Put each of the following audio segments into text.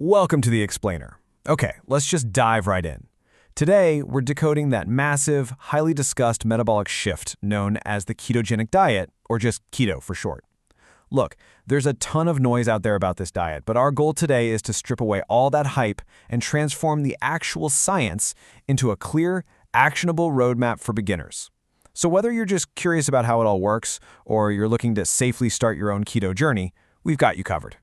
Welcome to the Explainer. Okay, let's just dive right in. Today, we're decoding that massive, highly discussed metabolic shift known as the ketogenic diet, or just keto for short. Look, there's a ton of noise out there about this diet, but our goal today is to strip away all that hype and transform the actual science into a clear, actionable roadmap for beginners. So whether you're just curious about how it all works, or you're looking to safely start your own keto journey, we've got you covered.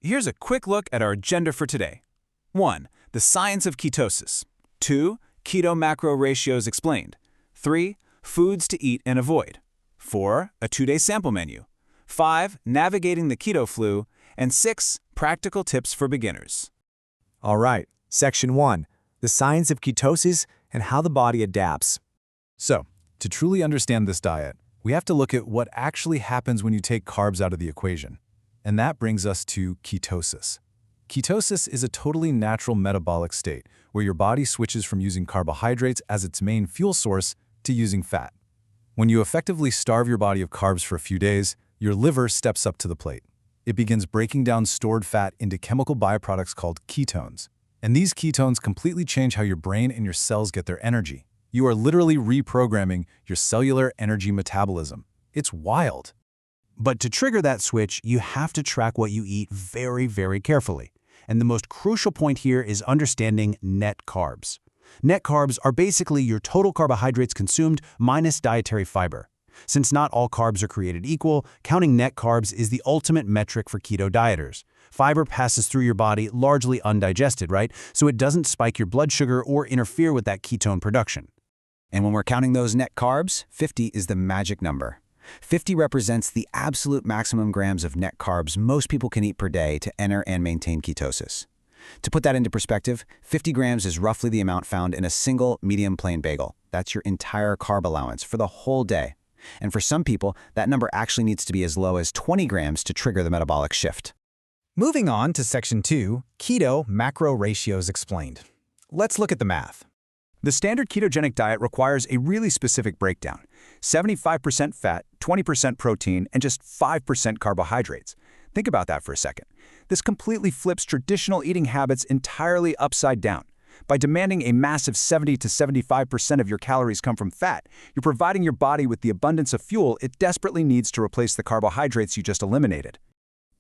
Here's a quick look at our agenda for today. 1. The science of ketosis. 2. Keto macro ratios explained. 3. Foods to eat and avoid. 4. A 2-day sample menu. 5. Navigating the keto flu. And 6. Practical tips for beginners. All right, Section 1. The science of ketosis and how the body adapts. So, to truly understand this diet, we have to look at what actually happens when you take carbs out of the equation. And that brings us to ketosis. Ketosis is a totally natural metabolic state where your body switches from using carbohydrates as its main fuel source to using fat. When you effectively starve your body of carbs for a few days, your liver steps up to the plate. It begins breaking down stored fat into chemical byproducts called ketones. And these ketones completely change how your brain and your cells get their energy. You are literally reprogramming your cellular energy metabolism. It's wild. But to trigger that switch, you have to track what you eat very, very carefully. And the most crucial point here is understanding net carbs. Net carbs are basically your total carbohydrates consumed minus dietary fiber. Since not all carbs are created equal, counting net carbs is the ultimate metric for keto dieters. Fiber passes through your body largely undigested, right? So it doesn't spike your blood sugar or interfere with that ketone production. And when we're counting those net carbs, 50 is the magic number. 50 represents the absolute maximum grams of net carbs most people can eat per day to enter and maintain ketosis. To put that into perspective, 50 grams is roughly the amount found in a single medium plain bagel. That's your entire carb allowance for the whole day. And for some people, that number actually needs to be as low as 20 grams to trigger the metabolic shift. Moving on to Section 2, Keto Macro Ratios Explained. Let's look at the math. The standard ketogenic diet requires a really specific breakdown. 75% fat, 20% protein, and just 5% carbohydrates. Think about that for a second. This completely flips traditional eating habits entirely upside down. By demanding a massive 70 to 75% of your calories come from fat, you're providing your body with the abundance of fuel it desperately needs to replace the carbohydrates you just eliminated.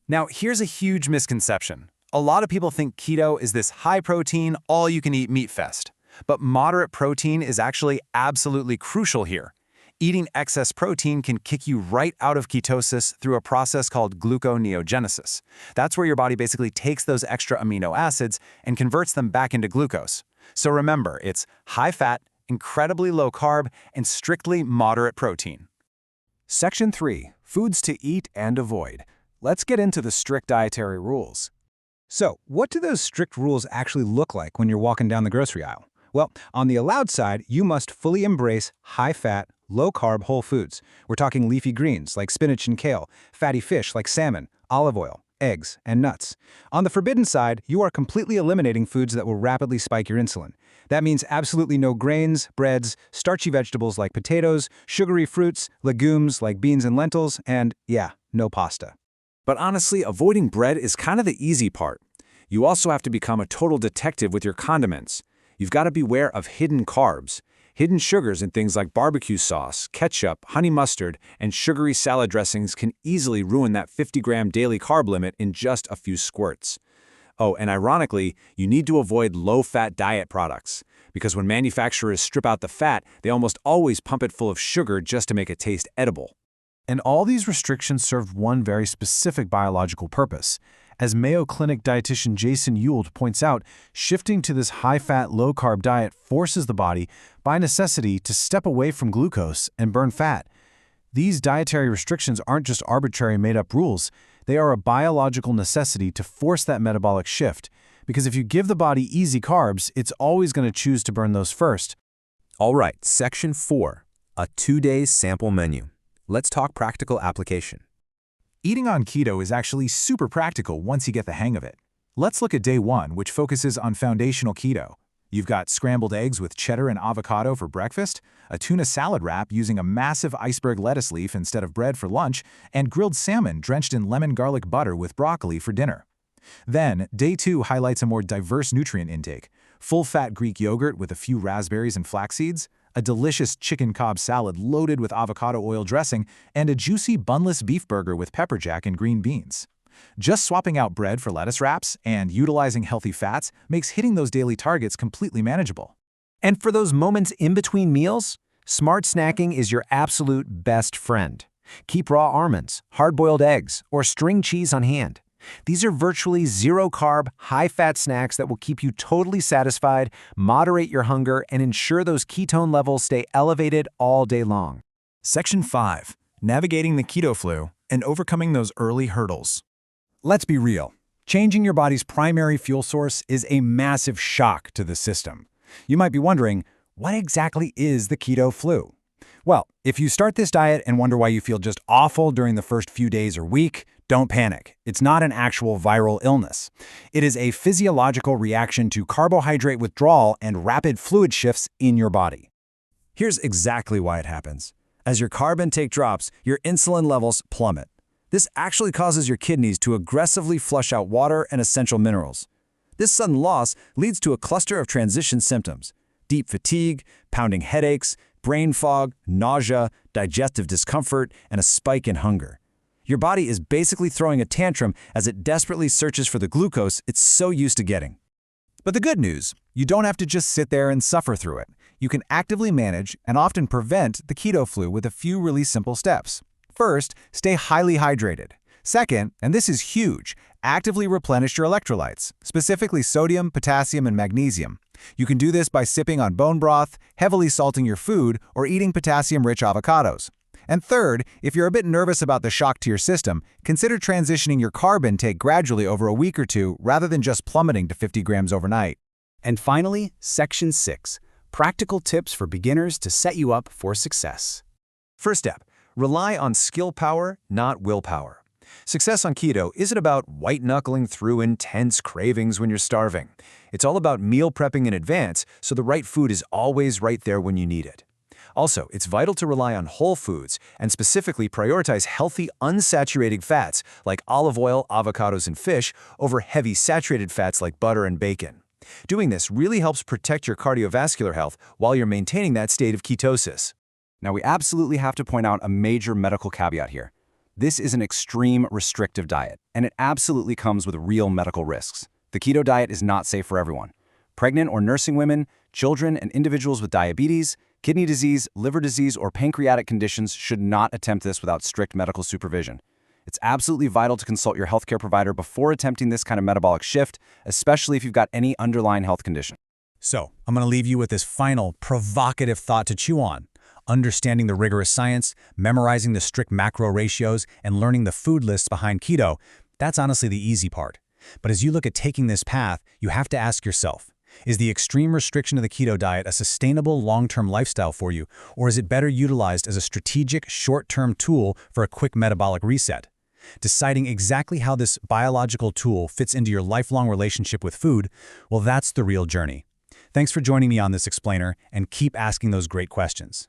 Now, here's a huge misconception. A lot of people think keto is this high-protein, all-you-can-eat meat fest. But moderate protein is actually absolutely crucial here. Eating excess protein can kick you right out of ketosis through a process called gluconeogenesis. That's where your body basically takes those extra amino acids and converts them back into glucose. So remember, it's high-fat, incredibly low-carb, and strictly moderate protein. Section 3. Foods to eat and avoid. Let's get into the strict dietary rules. So, what do those strict rules actually look like when you're walking down the grocery aisle? Well, on the allowed side, you must fully embrace high-fat, low-carb whole foods. We're talking leafy greens like spinach and kale, fatty fish like salmon, olive oil, eggs, and nuts. On the forbidden side, you are completely eliminating foods that will rapidly spike your insulin. That means absolutely no grains, breads, starchy vegetables like potatoes, sugary fruits, legumes like beans and lentils, and, yeah, no pasta. But honestly, avoiding bread is kind of the easy part. You also have to become a total detective with your condiments. You've got to beware of hidden carbs. Hidden sugars in things like barbecue sauce, ketchup, honey mustard, and sugary salad dressings can easily ruin that 50-gram daily carb limit in just a few squirts. Oh, and ironically, you need to avoid low-fat diet products, because when manufacturers strip out the fat, they almost always pump it full of sugar just to make it taste edible. And all these restrictions serve one very specific biological purpose. As Mayo Clinic dietitian Jason Ewald points out, shifting to this high-fat, low-carb diet forces the body, by necessity, to step away from glucose and burn fat. These dietary restrictions aren't just arbitrary made-up rules. They are a biological necessity to force that metabolic shift. Because if you give the body easy carbs, it's always going to choose to burn those first. All right, Section 4. A 2-day sample menu. Let's talk practical application. Eating on keto is actually super practical once you get the hang of it. Let's look at day 1, which focuses on foundational keto. You've got scrambled eggs with cheddar and avocado for breakfast, a tuna salad wrap using a massive iceberg lettuce leaf instead of bread for lunch, and grilled salmon drenched in lemon garlic butter with broccoli for dinner. Then, day 2 highlights a more diverse nutrient intake. Full-fat Greek yogurt with a few raspberries and flax seeds, a delicious chicken Cobb salad loaded with avocado oil dressing, and a juicy bunless beef burger with pepper jack and green beans. Just swapping out bread for lettuce wraps and utilizing healthy fats makes hitting those daily targets completely manageable. And for those moments in between meals, smart snacking is your absolute best friend. Keep raw almonds, hard-boiled eggs, or string cheese on hand. These are virtually zero-carb, high-fat snacks that will keep you totally satisfied, moderate your hunger, and ensure those ketone levels stay elevated all day long. Section 5. Navigating the keto flu and overcoming those early hurdles. Let's be real. Changing your body's primary fuel source is a massive shock to the system. You might be wondering, what exactly is the keto flu? Well, if you start this diet and wonder why you feel just awful during the first few days or week, don't panic. It's not an actual viral illness. It is a physiological reaction to carbohydrate withdrawal and rapid fluid shifts in your body. Here's exactly why it happens. As your carb intake drops, your insulin levels plummet. This actually causes your kidneys to aggressively flush out water and essential minerals. This sudden loss leads to a cluster of transition symptoms: deep fatigue, pounding headaches, brain fog, nausea, digestive discomfort, and a spike in hunger. Your body is basically throwing a tantrum as it desperately searches for the glucose it's so used to getting. But the good news, you don't have to just sit there and suffer through it. You can actively manage and often prevent the keto flu with a few really simple steps. First, stay highly hydrated. Second, and this is huge, actively replenish your electrolytes, specifically sodium, potassium, and magnesium. You can do this by sipping on bone broth, heavily salting your food, or eating potassium-rich avocados. And third, if you're a bit nervous about the shock to your system, consider transitioning your carb intake gradually over a week or two rather than just plummeting to 50 grams overnight. And finally, Section 6. Practical tips for beginners to set you up for success. First step, rely on skill power, not willpower. Success on keto isn't about white-knuckling through intense cravings when you're starving. It's all about meal prepping in advance so the right food is always right there when you need it. Also, it's vital to rely on whole foods and specifically prioritize healthy, unsaturated fats like olive oil, avocados, and fish over heavy saturated fats like butter and bacon. Doing this really helps protect your cardiovascular health while you're maintaining that state of ketosis. Now, we absolutely have to point out a major medical caveat here. This is an extreme restrictive diet, and it absolutely comes with real medical risks. The keto diet is not safe for everyone. Pregnant or nursing women, children, and individuals with diabetes, kidney disease, liver disease, or pancreatic conditions should not attempt this without strict medical supervision. It's absolutely vital to consult your healthcare provider before attempting this kind of metabolic shift, especially if you've got any underlying health condition. So, I'm going to leave you with this final, provocative thought to chew on. Understanding the rigorous science, memorizing the strict macro ratios, and learning the food lists behind keto, that's honestly the easy part. But as you look at taking this path, you have to ask yourself, is the extreme restriction of the keto diet a sustainable long-term lifestyle for you, or is it better utilized as a strategic short-term tool for a quick metabolic reset? Deciding exactly how this biological tool fits into your lifelong relationship with food, well, that's the real journey. Thanks for joining me on this explainer, and keep asking those great questions.